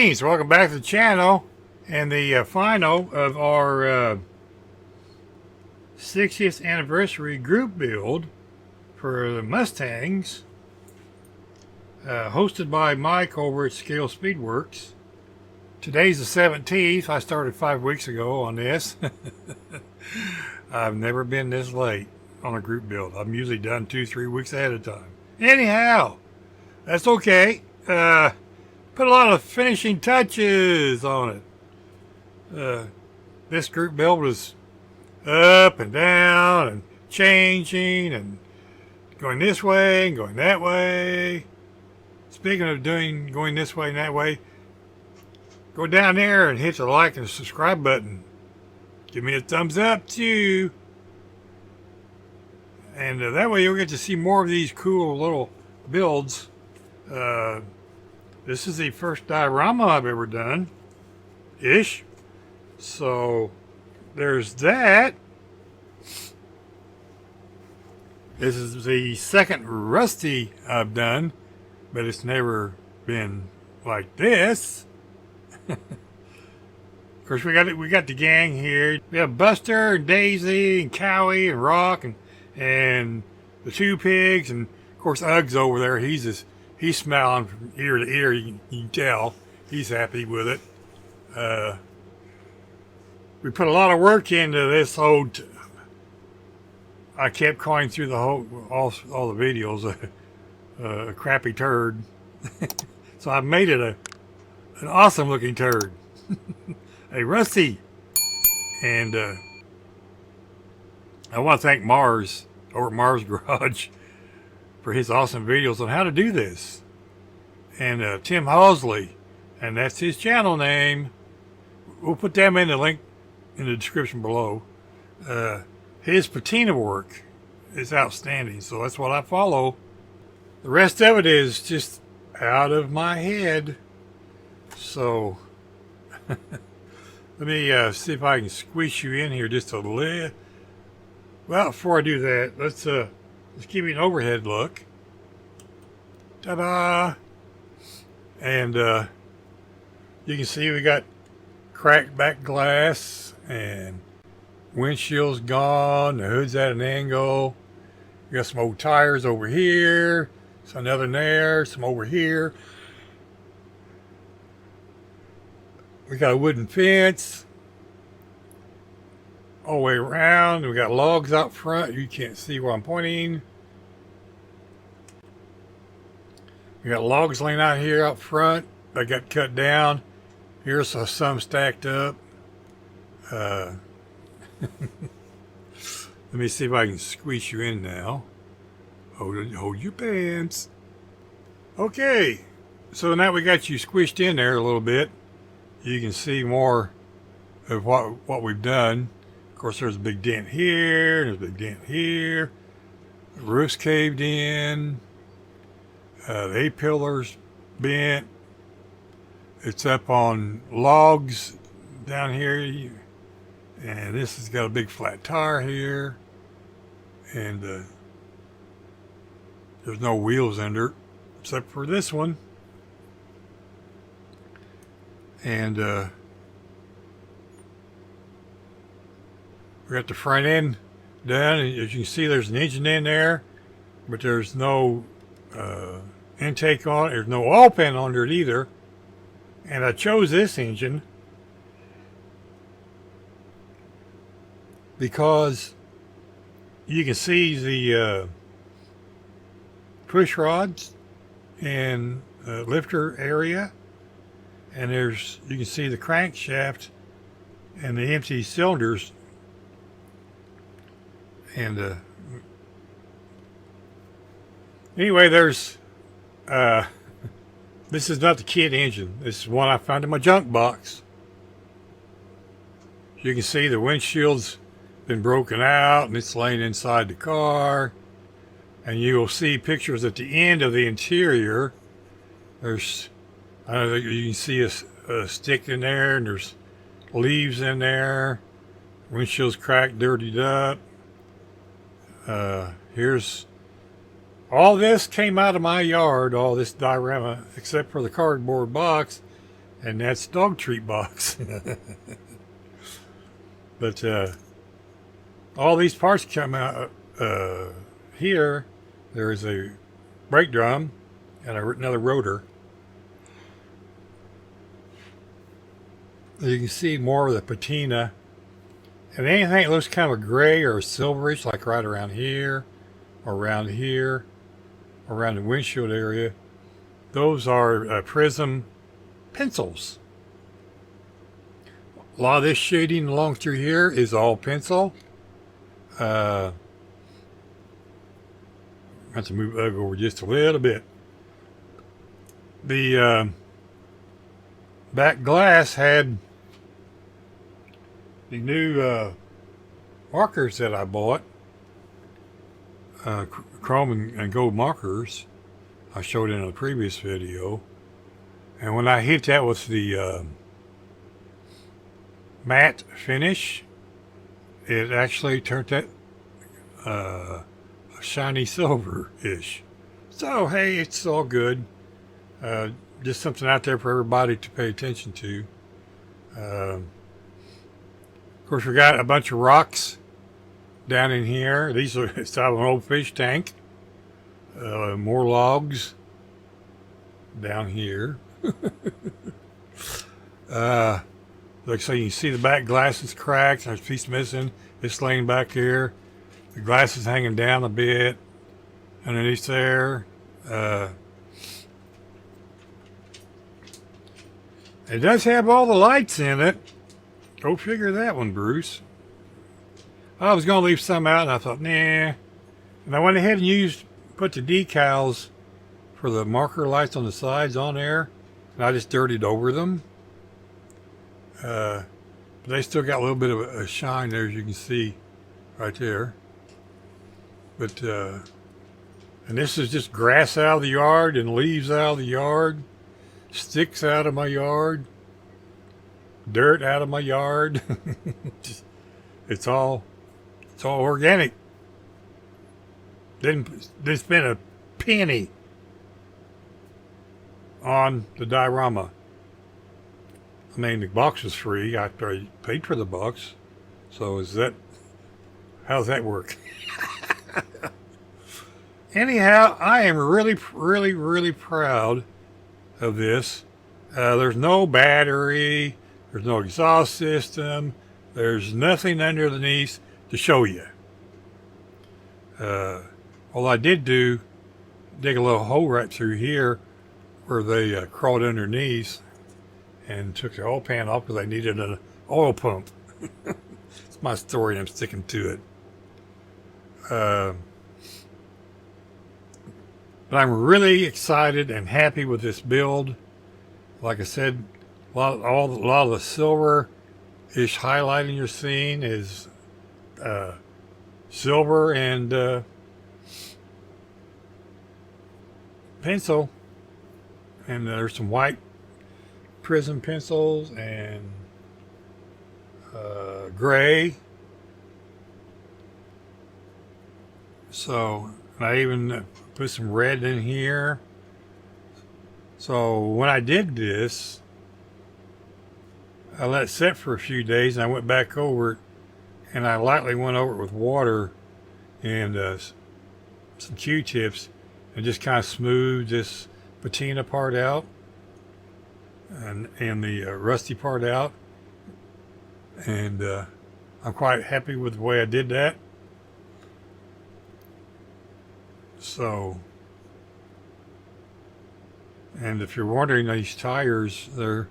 Greetings, welcome back to the channel and the final of our 60th anniversary group build for the Mustangs, hosted by Mike over at Speedworks. Today's the 17th. I started 5 weeks ago on this. I've never been this late on a group build. I'm usually done 2-3 weeks ahead of time. Anyhow, that's okay. Put a lot of finishing touches on it. This group build was up and down and changing and going this way and going that way. Speaking of going this way and that way, go down there and hit the like and subscribe button. Give me a thumbs up too. And that way you'll get to see more of these cool little builds. This is the first diorama I've ever done, ish. So there's that. This is the second Rusty I've done, but it's never been like this. Of course, we got the gang here. We have Buster and Daisy and Cowie and Rock and the two pigs, and of course Ugg's over there. He's smiling from ear to ear. You can tell he's happy with it. We put a lot of work into this whole. I kept calling through the whole all the videos a crappy turd. So I made it an awesome looking turd. Hey, Rusty. And I want to thank Mars over at Mars Garage for his awesome videos on how to do this. And Tim Halsley, and that's his channel name. We'll put them in the link in the description below. His patina work is outstanding, so that's what I follow. The rest of it is just out of my head. So let me see if I can squeeze you in here just a little. Well, before I do that, let's give you an overhead look. Ta-da! And you can see we got cracked back glass and windshield's gone. The hood's at an angle. We got some old tires over here. So another there, some over here. We got a wooden fence all the way around. We got logs out front. You can't see where I'm pointing. We got logs laying out here out front. They got cut down. Here's some stacked up. Let me see if I can squeeze you in now. Hold your pants. Okay, so now we got you squished in there a little bit. You can see more of what we've done. Of course, there's a big dent here. There's a big dent here. The roof's caved in. The A-pillar's bent. It's up on logs down here. And this has got a big flat tire here. And there's no wheels under it, except for this one. And we got the front end done. As you can see, there's an engine in there, but there's no intake on it. There's no oil pan under it either. And I chose this engine because you can see the push rods and lifter area, and you can see the crankshaft and the empty cylinders. And anyway, there's this is not the kit engine. This is one I found in my junk box. You can see the windshield's been broken out and it's laying inside the car. And you will see pictures at the end of the interior. There's, I don't know, you can see a stick in there, and there's leaves in there. Windshield's cracked, dirtied up. Here's all this came out of my yard, all this diorama, except for the cardboard box and that's dog treat box. But all these parts come out here. There is a brake drum and another rotor. You can see more of the patina. And anything that looks kind of gray or silverish, like right around here, or around here, or around the windshield area, those are Prism pencils. A lot of this shading along through here is all pencil. I have to move over just a little bit. The back glass had the new markers that I bought, chrome and gold markers. I showed in a previous video, and when I hit that with the matte finish, it actually turned that a shiny silver-ish. So hey, it's all good. Just something out there for everybody to pay attention to. Of course, we got a bunch of rocks down in here. These are it's out of an old fish tank. More logs down here. Like so, you can see the back glass is cracked. There's a piece missing. It's laying back here. The glass is hanging down a bit underneath there. It does have all the lights in it. Go figure that one, Bruce. I was going to leave some out, and I thought, nah. And I went ahead and put the decals for the marker lights on the sides on there, and I just dirtied over them. But they still got a little bit of a shine there, as you can see right there. But, and this is just grass out of the yard and leaves out of the yard, sticks out of my yard, dirt out of my yard. It's all organic. Didn't spend a penny on the diorama. I mean, the box was free. I paid for the box. So how does that work? Anyhow, I am really, really, really proud of this. There's no battery. There's no exhaust system. There's nothing underneath to show you. All I did dig a little hole right through here where they crawled underneath and took the oil pan off because they needed an oil pump. It's my story and I'm sticking to it. But I'm really excited and happy with this build. Like I said, a lot of the silver-ish highlighting you're seeing is silver and pencil. And there's some white Prism pencils and gray. So I even put some red in here. So when I did this, I let it set for a few days and I went back over it and I lightly went over it with water and some Q-tips and just kind of smoothed this patina part out and the rusty part out. And I'm quite happy with the way I did that. So, and if you're wondering, these tires, there's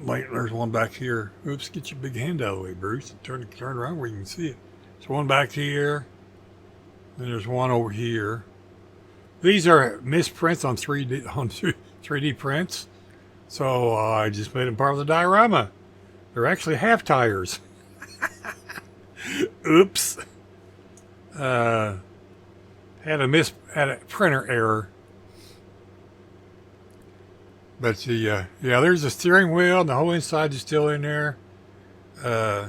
one back here. Oops, get your big hand out of the way, Bruce. Turn around where you can see it. There's one back here. Then there's one over here. These are misprints on 3D prints. So I just made them part of the diorama. They're actually half tires. Oops. Had a printer error. But there's the steering wheel and the whole inside is still in there. I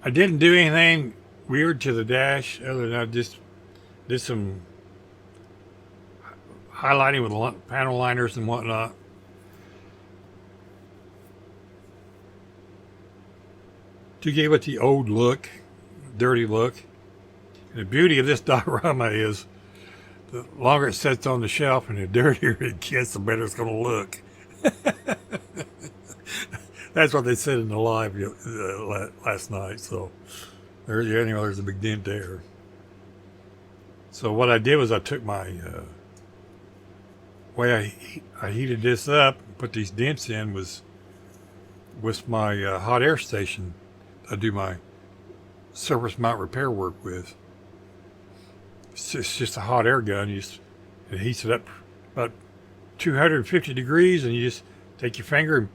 didn't do anything weird to the dash other than I just did some highlighting with panel liners and whatnot. To give it the old look, dirty look. And the beauty of this diorama is the longer it sits on the shelf and the dirtier it gets, the better it's going to look. That's what they said in the live last night. So there's a big dent there. So what I did was I took my way I heated this up, put these dents in was with my hot air station. I do my surface mount repair work with. It's just a hot air gun. It heats it up about 250 degrees, and you just take your finger and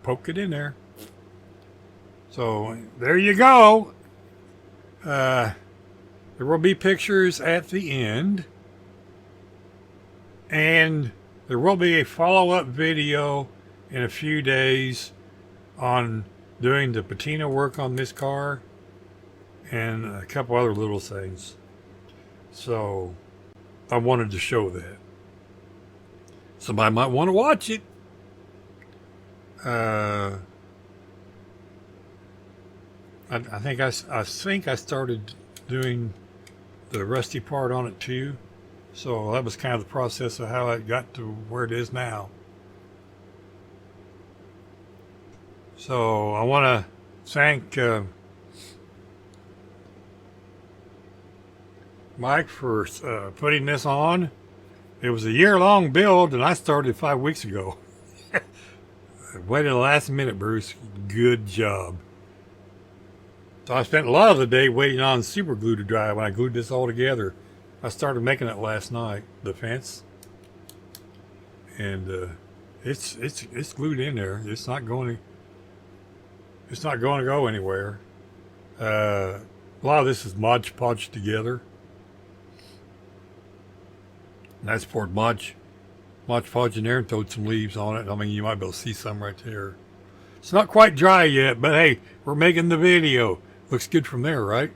poke it in there. So there you go. There will be pictures at the end, and there will be a follow-up video in a few days on doing the patina work on this car and a couple other little things. So I wanted to show that. Somebody might want to watch it. I think I started doing the rusty part on it too. So that was kind of the process of how it got to where it is now. So I want to thank Mike for putting this on. It was a year-long build, and I started 5 weeks ago. Waited the last minute, Bruce. Good job. So I spent a lot of the day waiting on super glue to dry when I glued this all together. I started making it last night, the fence, and it's glued in there. It's not going to go anywhere. A lot of this is Mod Podge together. And I just poured Mod Podge in there and throwed some leaves on it. I mean, you might be able to see some right there. It's not quite dry yet, but hey, we're making the video. Looks good from there, right?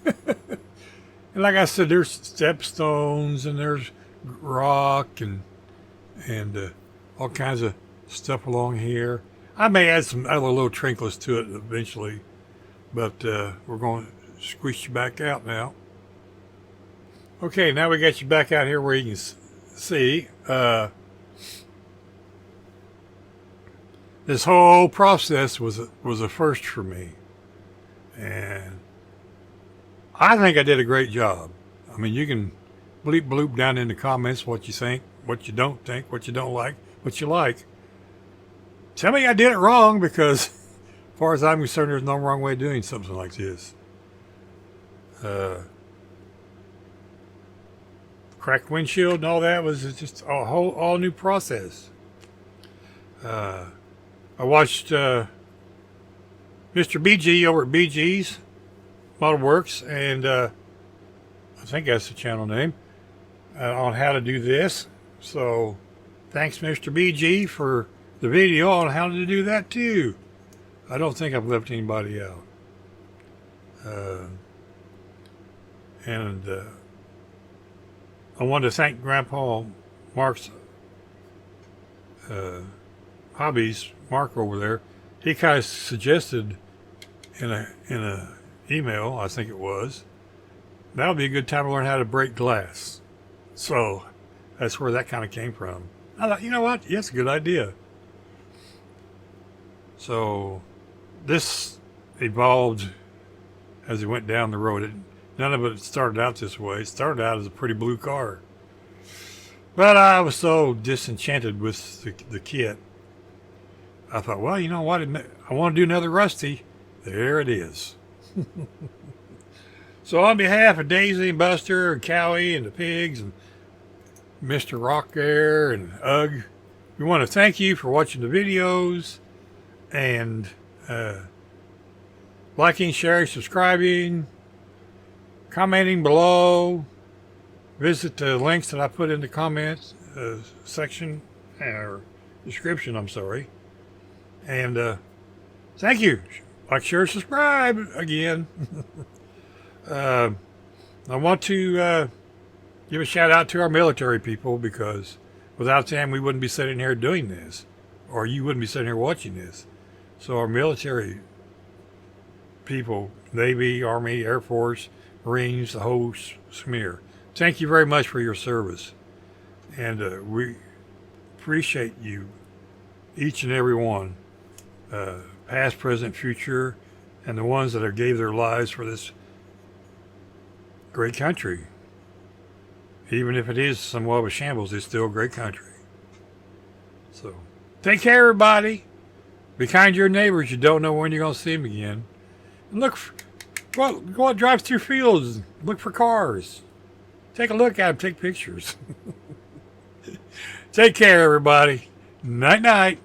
And like I said, there's stepstones and there's rock and all kinds of stuff along here. I may add some other little trinkets to it eventually, but we're going to squeeze you back out now. Okay, now we got you back out here where you can see. This whole process was a first for me, and I think I did a great job. I mean, you can bleep bloop down in the comments what you think, what you don't think, what you don't like, what you like. Tell me I did it wrong, because as far as I'm concerned, there's no wrong way of doing something like this. Cracked windshield and all that was just a all new process. I watched Mr. BG over at BG's Model Works, and I think that's the channel name, on how to do this. So thanks, Mr. BG, for the video on how to do that too. I don't think I've left anybody out. I wanted to thank Grandpa Mark's hobbies, Mark over there. He kind of suggested in a email, I think it was, that would be a good time to learn how to break glass. So that's where that kind of came from. I thought, you know what? Yeah, it's a good idea. So this evolved as it went down the road. None of it started out this way. It started out as a pretty blue car. But I was so disenchanted with the kit. I thought, well, you know what? I want to do another Rusty. There it is. So on behalf of Daisy and Buster and Cowie and the pigs and Mr. Rock there and Ugg, we want to thank you for watching the videos and liking, sharing, subscribing, commenting below. Visit the links that I put in the comments section or description, I'm sorry. And thank you. Like, share, subscribe again. I want to give a shout out to our military people, because without them we wouldn't be sitting here doing this, or you wouldn't be sitting here watching this. So our military people, Navy, Army, Air Force, Marines, the whole smear, thank you very much for your service. And we appreciate you, each and every one, past, present, future, and the ones that have gave their lives for this great country. Even if it is somewhat of a shambles, it's still a great country. So, take care, everybody. Be kind to your neighbors. You don't know when you're going to see them again. And look, go out, drive through fields, look for cars. Take a look at them, take pictures. Take care, everybody. Night, night.